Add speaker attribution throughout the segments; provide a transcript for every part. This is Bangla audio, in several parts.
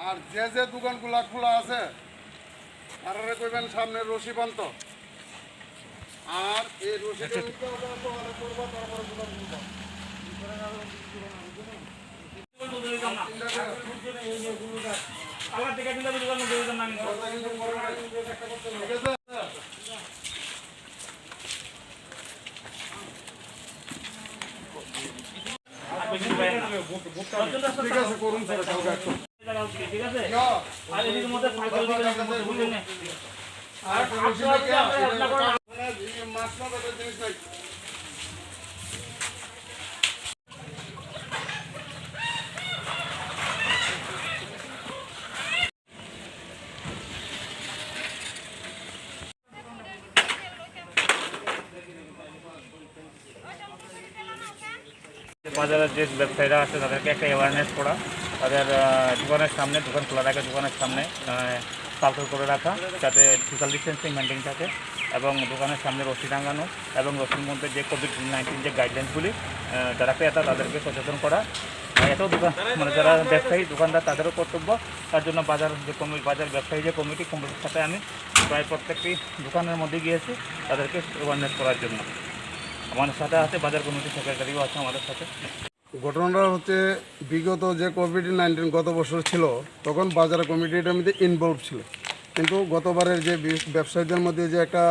Speaker 1: আর যে যে দোকানগুলা খোলা আছে তারা কইবেন সামনে রশি বান্ত আর এই রশি ঠিক আছে করুন স্যার ঠিক আছে আর এর মধ্যে সাইকেল দিবেন আর মাছ না বেটা জিনিস নাই
Speaker 2: বাজারের যে ব্যবসায়ীরা আছে তাদেরকে একটা অ্যাওয়ারনেস করা, তাদের দোকানের সামনে, দোকান খোলা রাখা, দোকানের সামনে সার্কেল করে রাখা যাতে সোশ্যাল ডিস্টেন্সিং মেনটেন থাকে, এবং দোকানের সামনে রশি টাঙানো এবং রশির মধ্যে যে কোভিড-19 যে গাইডলাইন্সগুলি যারা ক্রেতা তাদেরকে সচেতন করা। এত দোকান মানে যারা ব্যবসায়ী দোকানদার তাদেরও কর্তব্য। তার জন্য বাজার ব্যবসায়ী যে কমিটির সাথে আমি প্রায় প্রত্যেকটি দোকানের মধ্যে গিয়েছি তাদেরকে অ্যাওয়ারনেস করার জন্য। আমাদের সাথে আছে বাজার কমিটির সেক্রেটারিও আছে আমাদের সাথে।
Speaker 1: ঘটনাটা হচ্ছে বিগত যে কোভিড-19 গত বছর ছিল তখন বাজার কমিটিটার মধ্যে ইনভলভ ছিল, কিন্তু গতবারের যে ব্যবসায়ীদের মধ্যে যে একটা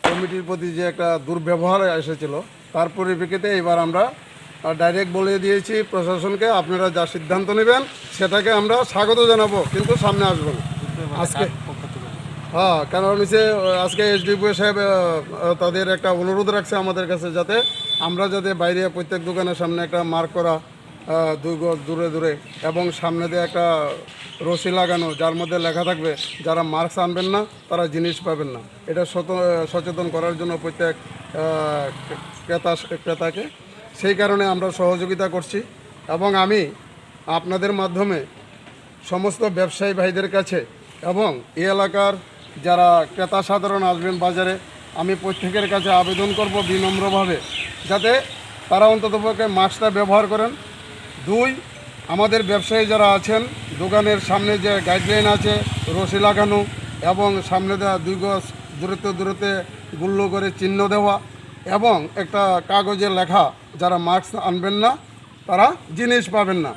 Speaker 1: কমিটির প্রতি যে একটা দুর্ব্যবহার এসেছিল তার পরিপ্রেক্ষিতে এবার আমরা ডাইরেক্ট বলে দিয়েছি প্রশাসনকে, আপনারা যা সিদ্ধান্ত নেবেন সেটাকে আমরা স্বাগত জানাবো, কিন্তু সামনে আসবো না আজকে। হ্যাঁ, কারণ হচ্ছে আজকে এসডিপিও সাহেব তাদের একটা অনুরোধ রাখছে আমাদের কাছে যাতে আমরা বাইরে প্রত্যেক দোকানের সামনে একটা মার্ক করা 2 গজ দূরে দূরে এবং সামনে দিয়ে একটা রশি লাগানো যার মধ্যে লেখা থাকবে যারা মার্কস আনবেন না তারা জিনিস পাবেন না। এটা সচেতন করার জন্য প্রত্যেক ক্রেতাকে সেই কারণে আমরা সহযোগিতা করছি। এবং আমি আপনাদের মাধ্যমে সমস্ত ব্যবসায়ী ভাইদের কাছে এবং এই এলাকার যারা ক্রেতা সাধারণ আসবেন বাজারে, আমি প্রত্যেকের কাছে আবেদন করব বিনম্রভাবে যাতে তারা অন্ততপক্ষে মাস্কটা ব্যবহার করেন। 2, আমাদের ব্যবসায়ী যারা আছেন দোকানের সামনে যে গাইডলাইন আছে রশি লাগানো এবং সামনে দেওয়া 2 গজ দূরত্বে গুল্লো করে চিহ্ন দেওয়া এবং একটা কাগজে লেখা যারা মাস্ক আনবেন না তারা জিনিস পাবেন না।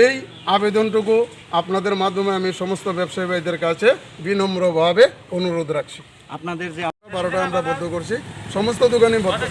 Speaker 1: এই আবেদনটুকু আপনাদের মাধ্যমে আমি সমস্ত ব্যবসায়ী ভাইদের কাছে বিনম্রভাবে অনুরোধ রাখছি।
Speaker 2: আপনাদের যে
Speaker 1: 12টা আমরা বদ্ধ করছি, সমস্ত দোকানই বদ্ধ।